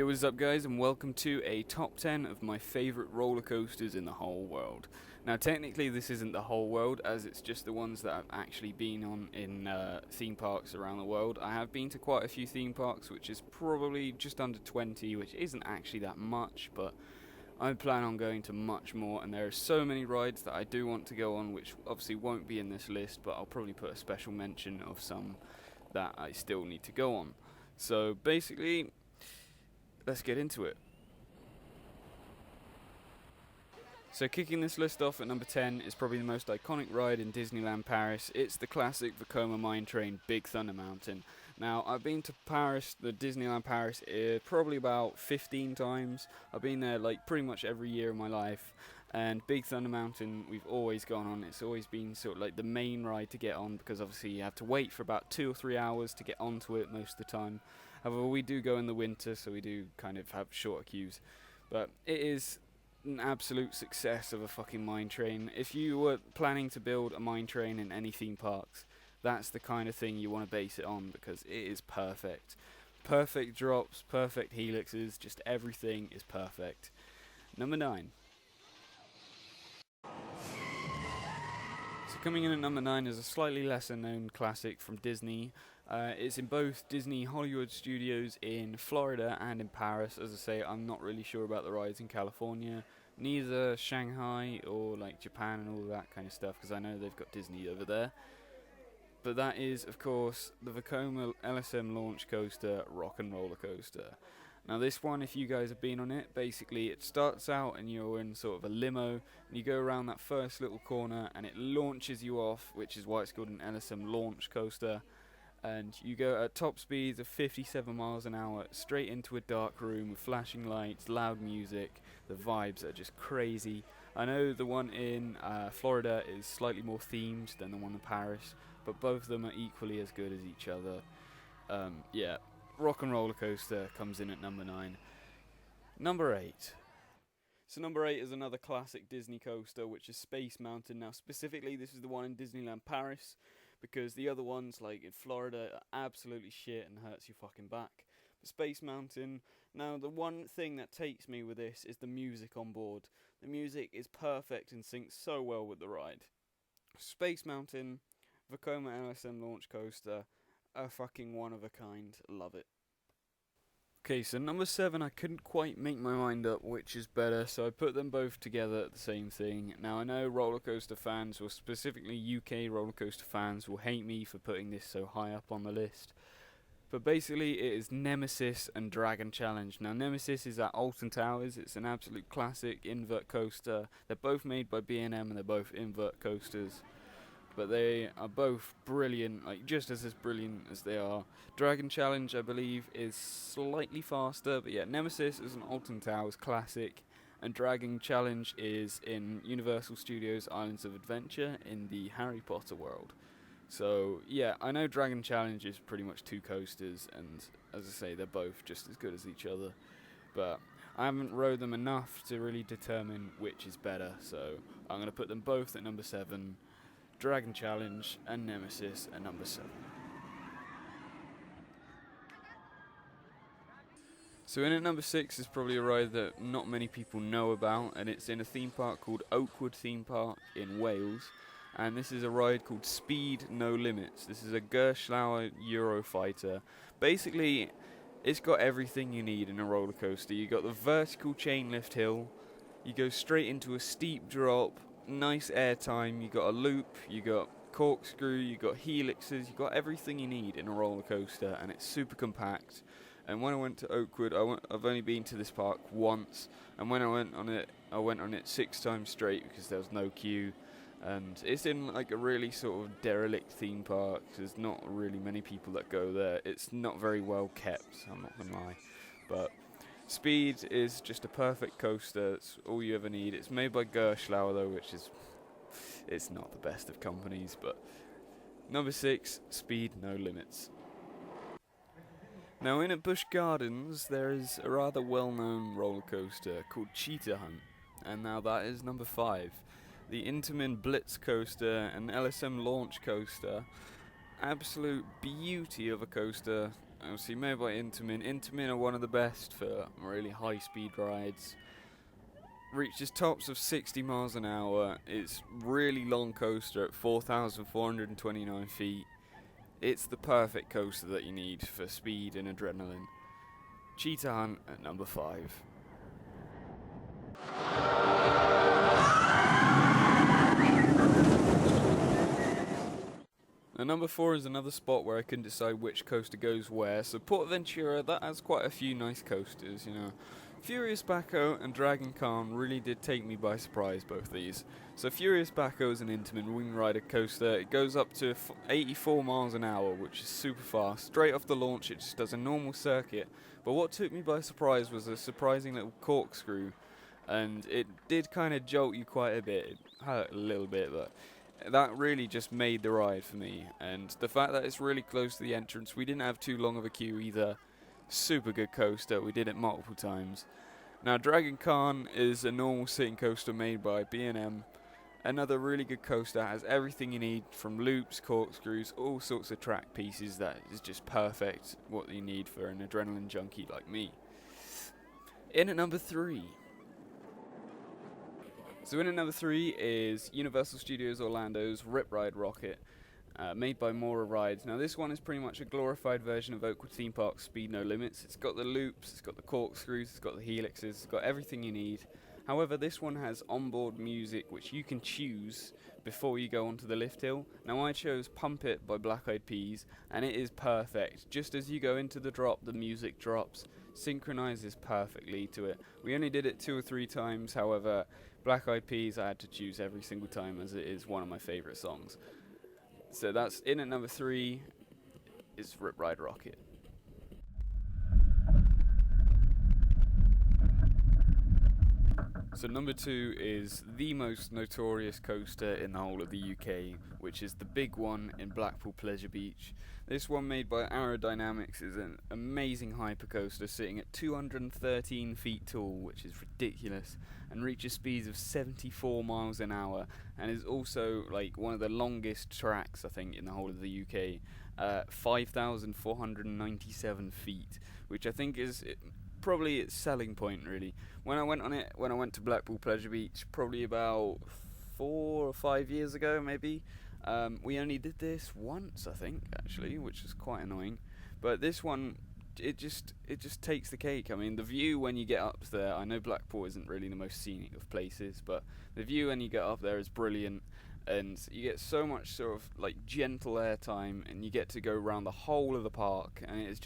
What is up, guys, and welcome to a top 10 of my favourite roller coasters in the whole world. Now, technically this isn't the whole world, as it's just the ones that I've actually been on in theme parks around the world. I have been to quite a few theme parks, which is probably just under 20, which isn't actually that much, but I plan on going to much more, and there are so many rides that I do want to go on, which obviously won't be in this list, but I'll probably put a special mention of some that I still need to go on. So basically, let's get into it. So kicking this list off at number 10 is probably the most iconic ride in DisneyLand Paris. It's the classic Vekoma mine train, Big Thunder Mountain. Now, I've been to Paris, the DisneyLand Paris, probably about 15 times. I've been there like pretty much every year of my life. And Big Thunder Mountain, we've always gone on. It's always been sort of like the main ride to get on, because obviously you have to wait for about 2 or 3 hours to get onto it most of the time. However, we do go in the winter, so we do kind of have shorter queues. But it is an absolute success of a fucking mine train. If you were planning to build a mine train in any theme parks, that's the kind of thing you want to base it on, because it is perfect. Perfect drops, perfect helixes, just everything is perfect. Number 9. So coming in at number 9 is a slightly lesser known classic from Disney. It's in both Disney Hollywood Studios in Florida and in Paris. As I say, I'm not really sure about the rides in California, neither Shanghai or like Japan and all that kind of stuff, because I know they've got Disney over there. But that is, of course, the Vekoma LSM launch coaster, Rock and Roller Coaster. Now this one, if you guys have been on it, basically it starts out and you're in sort of a limo, and you go around that first little corner and it launches you off, which is why it's called an LSM launch coaster. And you go at top speeds of 57 miles an hour straight into a dark room with flashing lights, loud music. The vibes are just crazy. I know the one in Florida is slightly more themed than the one in Paris, but both of them are equally as good as each other. Yeah, Rock and Roller Coaster comes in at number 9. Number 8. So number 8 is another classic Disney coaster, which is Space Mountain. Now specifically, this is the one in Disneyland Paris, because the other ones, like in Florida, are absolutely shit and hurts your fucking back. But Space Mountain, now the one thing that takes me with this is the music on board. The music is perfect and syncs so well with the ride. Space Mountain, Vekoma LSM launch coaster, a fucking one of a kind. Love it. Okay, so number 7, I couldn't quite make my mind up which is better, so I put them both together at the same thing. Now I know roller coaster fans, or specifically UK roller coaster fans, will hate me for putting this so high up on the list. But basically it is Nemesis and Dragon Challenge. Now Nemesis is at Alton Towers. It's an absolute classic invert coaster. They're both made by B&M and they're both invert coasters. But they are both brilliant, like just as brilliant as they are. Dragon Challenge, I believe, is slightly faster, but yeah, Nemesis is an Alton Towers classic, and Dragon Challenge is in Universal Studios Islands of Adventure in the Harry Potter world. So yeah, I know Dragon Challenge is pretty much 2 coasters, and as I say, they're both just as good as each other. But I haven't rode them enough to really determine which is better, so I'm going to put them both at number 7. Dragon Challenge and Nemesis at number 7. So in at number 6 is probably a ride that not many people know about, and it's in a theme park called Oakwood Theme Park in Wales. And this is a ride called Speed No Limits. This is a Gerstlauer Eurofighter. Basically, it's got everything you need in a roller coaster. You got the vertical chain lift hill, you go straight into a steep drop, nice air time, you got a loop, you got corkscrew, you got helixes, you got everything you need in a roller coaster, and it's super compact. And when I went to Oakwood, I've only been to this park once, and when I went on it 6 times straight because there was no queue. And it's in like a really sort of derelict theme park. There's not really many people that go there. It's not very well kept, I'm not gonna lie. But Speed is just a perfect coaster. It's all you ever need. It's made by Gerstlauer though, which is, it's not the best of companies. But number 6, Speed No Limits. Now in at Busch Gardens there is a rather well-known roller coaster called Cheetah Hunt, and now that is number 5. The Intamin Blitz coaster, an LSM launch coaster. absolute beauty of a coaster. Obviously made by Intamin. Intamin are one of the best for really high speed rides. Reaches tops of 60 miles an hour. It's really long coaster at 4,429 feet. It's the perfect coaster that you need for speed and adrenaline. Cheetah Hunt at number 5. Now, number 4 is another spot where I couldn't decide which coaster goes where. So Portaventura, that has quite a few nice coasters, you know. Furius Baco and Dragon Khan really did take me by surprise, both these. So Furius Baco is an Intamin wing rider coaster. It goes up to 84 miles an hour, which is super fast. Straight off the launch, it just does a normal circuit. But what took me by surprise was a surprising little corkscrew. And it did kind of jolt you quite a bit. It hurt a little bit, but that really just made the ride for me. And the fact that it's really close to the entrance, we didn't have too long of a queue either. Super good coaster, we did it multiple times. Now Dragon Khan is a normal sitting coaster made by B&M. Another really good coaster, has everything you need from loops, corkscrews, all sorts of track pieces. That is just perfect, what you need for an adrenaline junkie like me. In at number 3. So in at number 3 is Universal Studios Orlando's Ride Rockit, made by Mora Rides. Now this one is pretty much a glorified version of Oakwood Theme Park's Speed No Limits. It's got the loops, it's got the corkscrews, it's got the helixes, it's got everything you need. However, this one has onboard music which you can choose before you go onto the lift hill. Now I chose Pump It by Black Eyed Peas, and it is perfect. Just as you go into the drop, the music drops, synchronizes perfectly to it. We only did it 2 or 3 times, however, Black Eyed Peas I had to choose every single time as it is one of my favourite songs. So that's in at number 3 is Ride Rockit. So number 2 is the most notorious coaster in the whole of the UK, which is the big one in Blackpool Pleasure Beach. This one, made by Aerodynamics, is an amazing hypercoaster sitting at 213 feet tall, which is ridiculous, and reaches speeds of 74 miles an hour, and is also like one of the longest tracks I think in the whole of the UK, 5,497 feet, which I think is probably its selling point really. When I went to Blackpool Pleasure Beach probably about 4 or 5 years ago maybe, we only did this once I think actually, which was quite annoying. But this one, it just takes the cake. I mean, the view when you get up there, I know Blackpool isn't really the most scenic of places, but the view when you get up there is brilliant, and you get so much sort of like gentle airtime, and you get to go around the whole of the park, and it's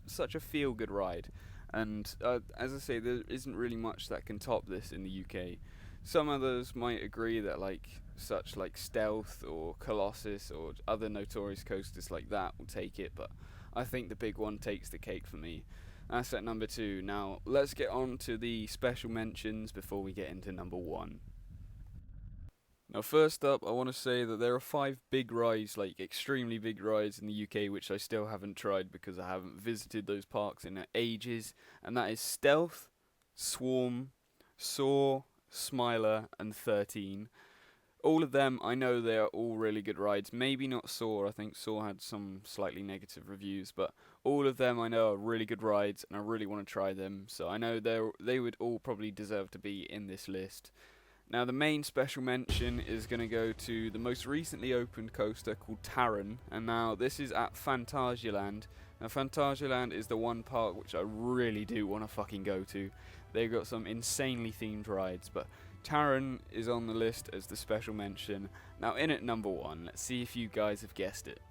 such a feel good ride. And as I say, there isn't really much that can top this in the UK. Some others might agree that such like Stealth or Colossus or other notorious coasters like that will take it, but I think the big one takes the cake for me. That's at number 2. Now let's get on to the special mentions before we get into number 1. Now first up, I want to say that there are 5 big rides, like extremely big rides in the UK, which I still haven't tried because I haven't visited those parks in ages, and that is Stealth, Swarm, Soar, Smiler, and 13. All of them, I know they are all really good rides. Maybe not Soar, I think Soar had some slightly negative reviews, but all of them I know are really good rides, and I really want to try them, so I know they would all probably deserve to be in this list. Now the main special mention is going to go to the most recently opened coaster called Taron, and now this is at Phantasialand. Now Phantasialand is the one park which I really do want to fucking go to. They've got some insanely themed rides, but Taron is on the list as the special mention. Now in at number 1, let's see if you guys have guessed it.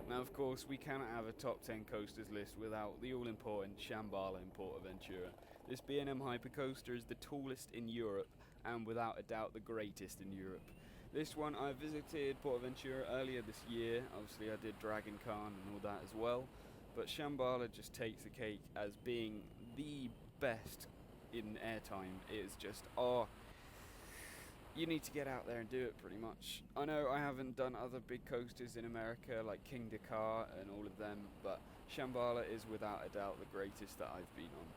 Now, of course, we cannot have a top 10 coasters list without the all-important Shambala in Portaventura. This B&M hypercoaster is the tallest in Europe, and without a doubt the greatest in Europe. This one, I visited Portaventura earlier this year. Obviously, I did Dragon Khan and all that as well. But Shambala just takes the cake as being the best in airtime. It is just, you need to get out there and do it pretty much. I know I haven't done other big coasters in America like King Dakar and all of them, but Shambala is without a doubt the greatest that I've been on.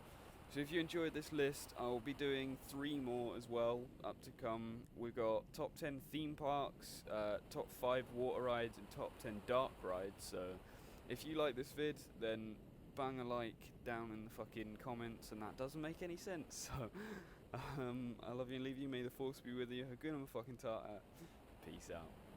So if you enjoyed this list, I'll be doing 3 more as well up to come. We've got top 10 theme parks, top 5 water rides, and top 10 dark rides. So if you like this vid, then bang a like down in the fucking comments, and that doesn't make any sense. So I love you and leave you. May the force be with you. Hakuna fucking Tata. Peace out.